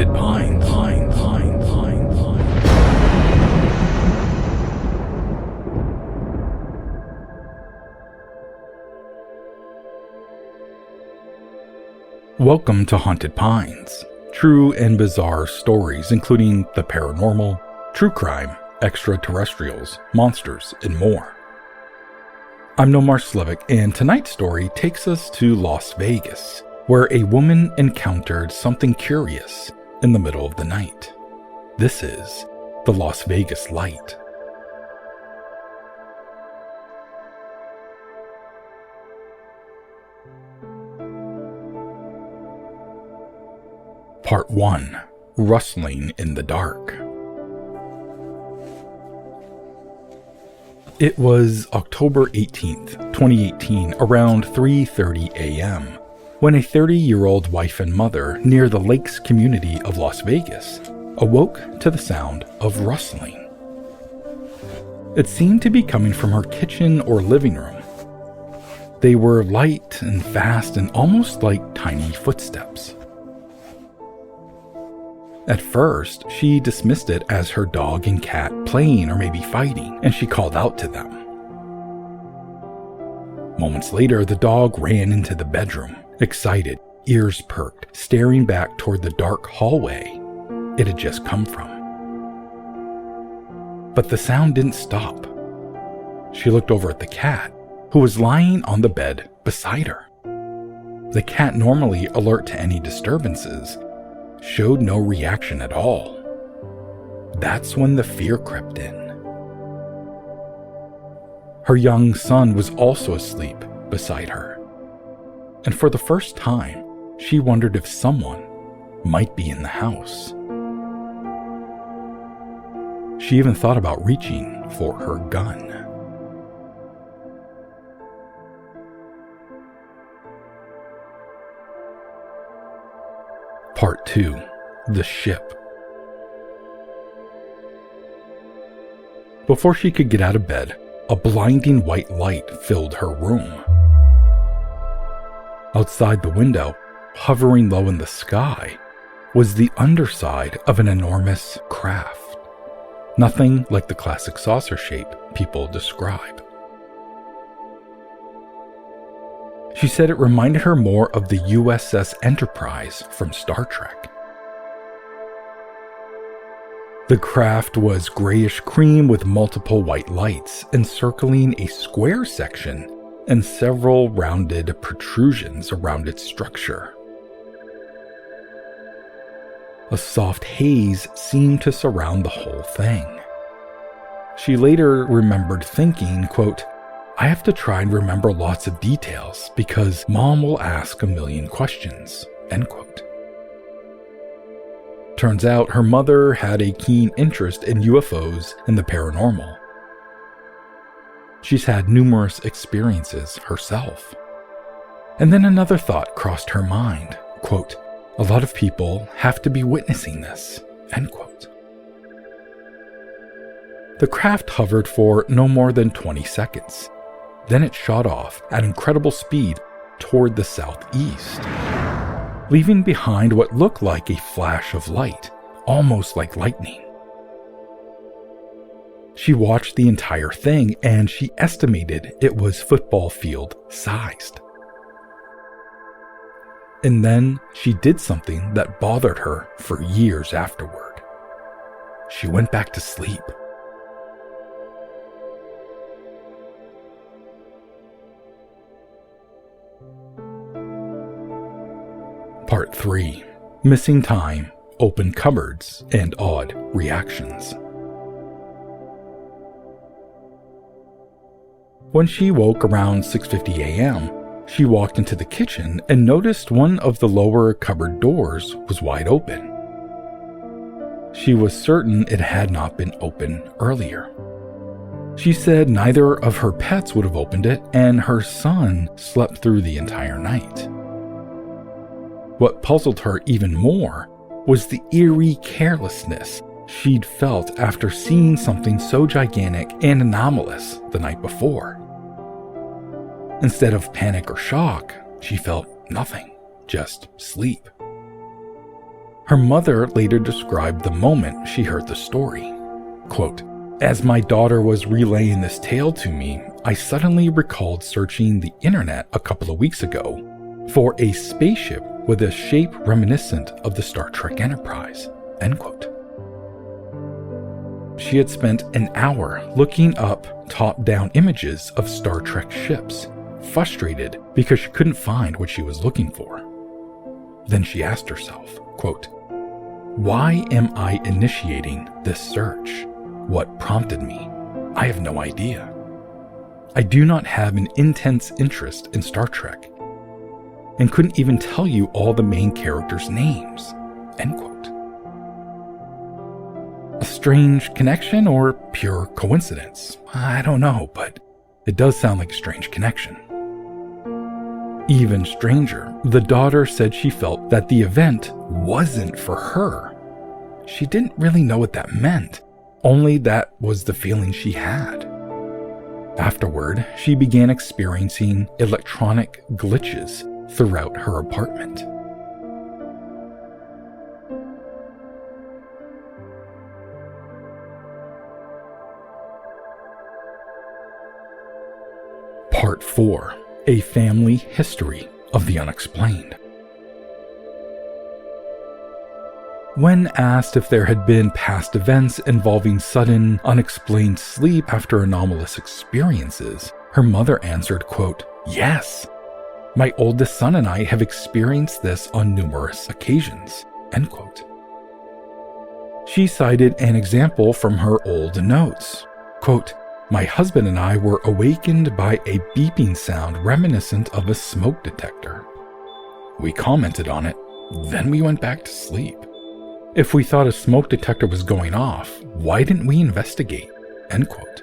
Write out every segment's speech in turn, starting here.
Haunted Pines. Welcome to Haunted Pines. True and bizarre stories including the paranormal, true crime, extraterrestrials, monsters, and more. I'm Nomar Slivik, and tonight's story takes us to Las Vegas, where a woman encountered something curious in the middle of the night. This is the Las Vegas Light. Part 1. Rustling in the Dark. It was October 18th, 2018, around 3:30 a.m., when a 30-year-old wife and mother near the Lakes community of Las Vegas awoke to the sound of rustling. It seemed to be coming from her kitchen or living room. They were light and fast and almost like tiny footsteps. At first, she dismissed it as her dog and cat playing or maybe fighting, and she called out to them. Moments later, the dog ran into the bedroom, excited, ears perked, staring back toward the dark hallway it had just come from. But the sound didn't stop. She looked over at the cat, who was lying on the bed beside her. The cat, normally alert to any disturbances, showed no reaction at all. That's when the fear crept in. Her young son was also asleep beside her, and for the first time, she wondered if someone might be in the house. She even thought about reaching for her gun. Part 2. The Ship. Before she could get out of bed, a blinding white light filled her room. Outside the window, hovering low in the sky, was the underside of an enormous craft. Nothing like the classic saucer shape people describe. She said it reminded her more of the USS Enterprise from Star Trek. The craft was grayish cream with multiple white lights encircling a square section and several rounded protrusions around its structure. A soft haze seemed to surround the whole thing. She later remembered thinking, quote, "I have to try and remember lots of details because Mom will ask a million questions," end quote. Turns out her mother had a keen interest in UFOs and the paranormal. She's had numerous experiences herself. And then another thought crossed her mind, quote, "A lot of people have to be witnessing this," end quote. The craft hovered for no more than 20 seconds. Then it shot off at incredible speed toward the southeast, leaving behind what looked like a flash of light, almost like lightning. She watched the entire thing and she estimated it was football field sized. And then she did something that bothered her for years afterward. She went back to sleep. Part 3. Missing time, open cupboards, and odd reactions. When she woke around 6:50 a.m., she walked into the kitchen and noticed one of the lower cupboard doors was wide open. She was certain it had not been open earlier. She said neither of her pets would have opened it, and her son slept through the entire night. What puzzled her even more was the eerie carelessness she'd felt after seeing something so gigantic and anomalous the night before. Instead of panic or shock, she felt nothing, just sleep. Her mother later described the moment she heard the story. Quote, "As my daughter was relaying this tale to me, I suddenly recalled searching the internet a couple of weeks ago for a spaceship with a shape reminiscent of the Star Trek Enterprise." End quote. She had spent an hour looking up top-down images of Star Trek ships, frustrated because she couldn't find what she was looking for. Then she asked herself, quote, "Why am I initiating this search? What prompted me? I have no idea. I do not have an intense interest in Star Trek, and couldn't even tell you all the main characters' names." End quote. A strange connection or pure coincidence? I don't know, but it does sound like a strange connection. Even stranger, the daughter said she felt that the event wasn't for her. She didn't really know what that meant, only that was the feeling she had. Afterward, she began experiencing electronic glitches throughout her apartment. Part 4. A Family History of the Unexplained. When asked if there had been past events involving sudden, unexplained sleep after anomalous experiences, her mother answered, quote, "Yes. My oldest son and I have experienced this on numerous occasions." End quote. She cited an example from her old notes. Quote, "My husband and I were awakened by a beeping sound reminiscent of a smoke detector. We commented on it, then we went back to sleep. If we thought a smoke detector was going off, why didn't we investigate?" End quote.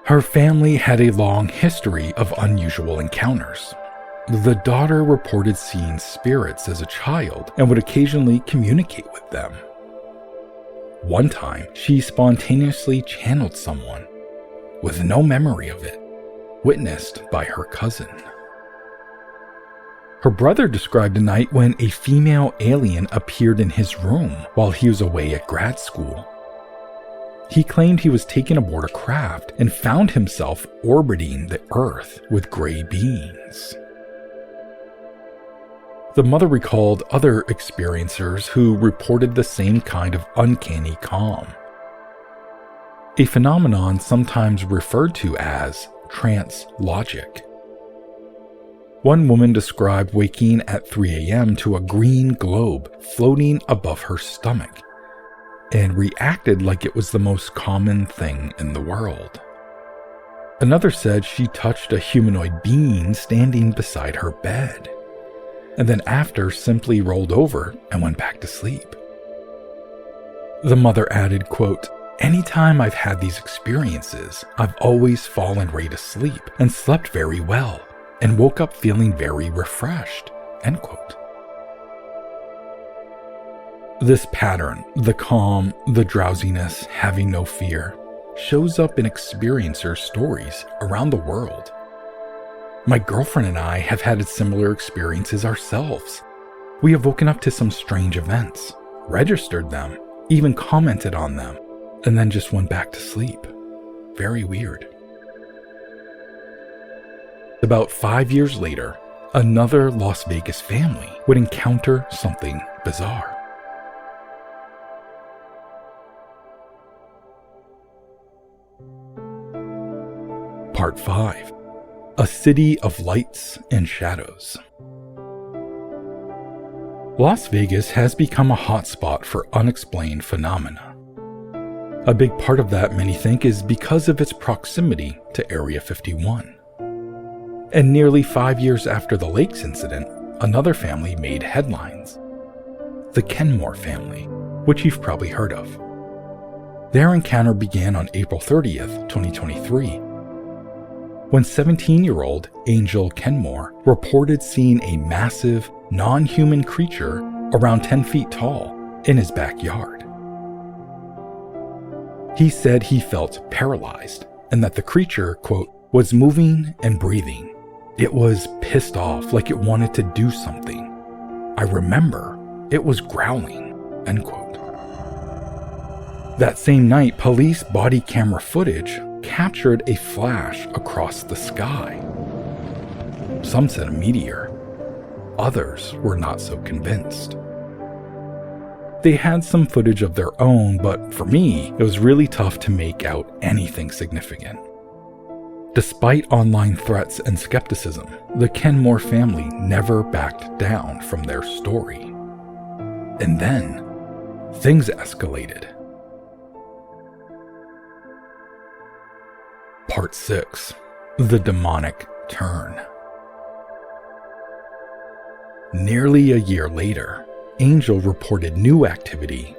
Her family had a long history of unusual encounters. The daughter reported seeing spirits as a child and would occasionally communicate with them. One time, she spontaneously channeled someone, with no memory of it, witnessed by her cousin. Her brother described a night when a female alien appeared in his room while he was away at grad school. He claimed he was taken aboard a craft and found himself orbiting the Earth with gray beings. The mother recalled other experiencers who reported the same kind of uncanny calm, a phenomenon sometimes referred to as trance logic. One woman described waking at 3 a.m. to a green globe floating above her stomach and reacted like it was the most common thing in the world. Another said she touched a humanoid being standing beside her bed, and then after simply rolled over and went back to sleep. The mother added, quote, "Anytime I've had these experiences, I've always fallen right asleep and slept very well and woke up feeling very refreshed." End quote. This pattern, the calm, the drowsiness, having no fear, shows up in experiencer stories around the world. My girlfriend and I have had similar experiences ourselves. We have woken up to some strange events, registered them, even commented on them, and then just went back to sleep. Very weird. About 5 years later, another Las Vegas family would encounter something bizarre. Part 5. A City of Lights and Shadows. Las Vegas has become a hotspot for unexplained phenomena. A big part of that, many think, is because of its proximity to Area 51. And nearly 5 years after the Lakes incident, another family made headlines. The Kenmore family, which you've probably heard of. Their encounter began on April 30th, 2023. When 17-year-old Angel Kenmore reported seeing a massive, non-human creature around 10 feet tall in his backyard. He said he felt paralyzed and that the creature, quote, was moving and breathing. It was pissed off, like it wanted to do something. I remember It was growling, end quote. That same night, police body camera footage captured a flash across the sky. Some said a meteor. Others were not so convinced. They had some footage of their own, but for me, it was really tough to make out anything significant. Despite online threats and skepticism, the Kenmore family never backed down from their story. And then, things escalated. Part 6. The Demonic Turn. Nearly a year later, Angel reported new activity,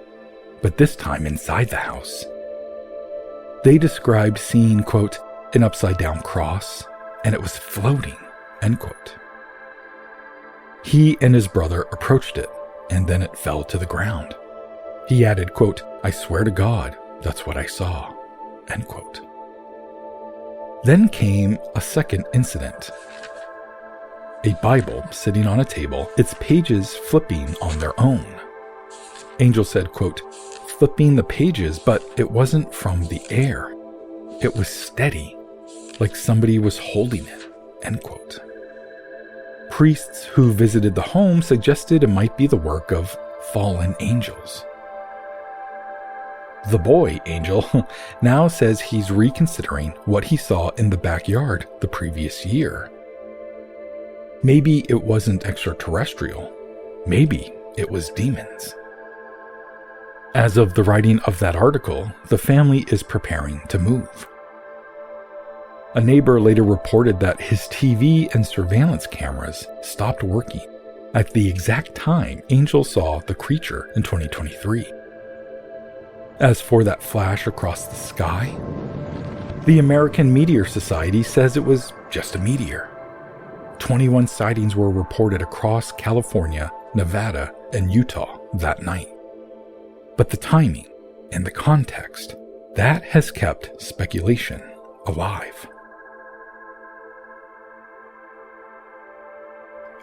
but this time inside the house. They described seeing, quote, an upside-down cross, and it was floating, end quote. He and his brother approached it, and then it fell to the ground. He added, quote, I swear to God, that's what I saw, end quote. Then came a second incident. A Bible sitting on a table, its pages flipping on their own. Angel said, quote, flipping the pages, but it wasn't from the air. It was steady, like somebody was holding it, end quote. Priests who visited the home suggested it might be the work of fallen angels. The boy, Angel, now says he's reconsidering what he saw in the backyard the previous year. Maybe it wasn't extraterrestrial. Maybe it was demons. As of the writing of that article, the family is preparing to move. A neighbor later reported that his TV and surveillance cameras stopped working at the exact time Angel saw the creature in 2023. As for that flash across the sky, the American Meteor Society says it was just a meteor. 21 sightings were reported across California, Nevada, and Utah that night. But the timing and the context, that has kept speculation alive.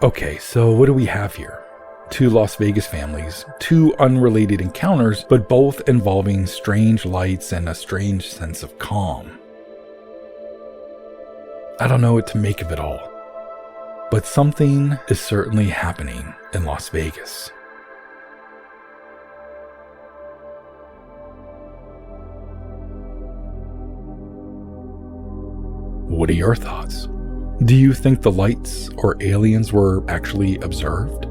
Okay, so what do we have here? 2 Las Vegas families, 2 unrelated encounters, but both involving strange lights and a strange sense of calm. I don't know what to make of it all, but something is certainly happening in Las Vegas. What are your thoughts? Do you think the lights or aliens were actually observed?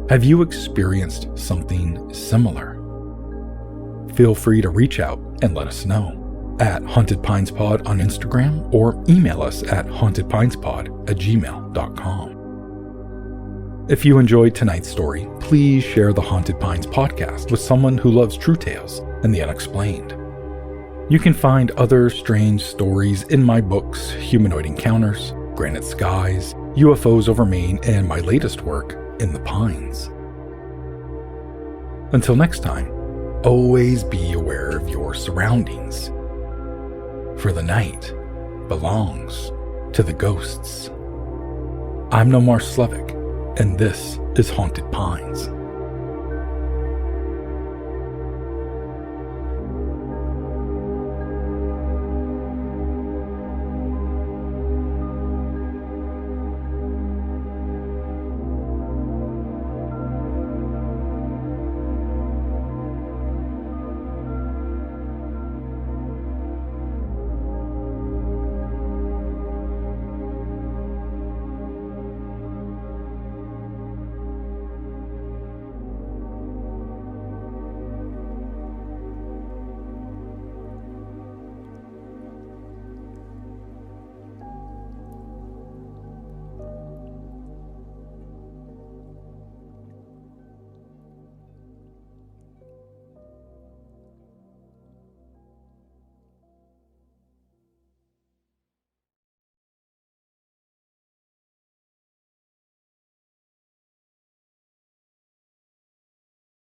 Have you experienced something similar? Feel free to reach out and let us know at Haunted Pines Pod on Instagram or email us at hauntedpinespod@gmail.com. If you enjoyed tonight's story, please share the Haunted Pines podcast with someone who loves true tales and the unexplained. You can find other strange stories in my books, Humanoid Encounters, Granite Skies, UFOs over Maine, and my latest work, In the Pines. Until next time, always be aware of your surroundings, for the night belongs to the ghosts. I'm Nomar Slevik, and this is Haunted Pines.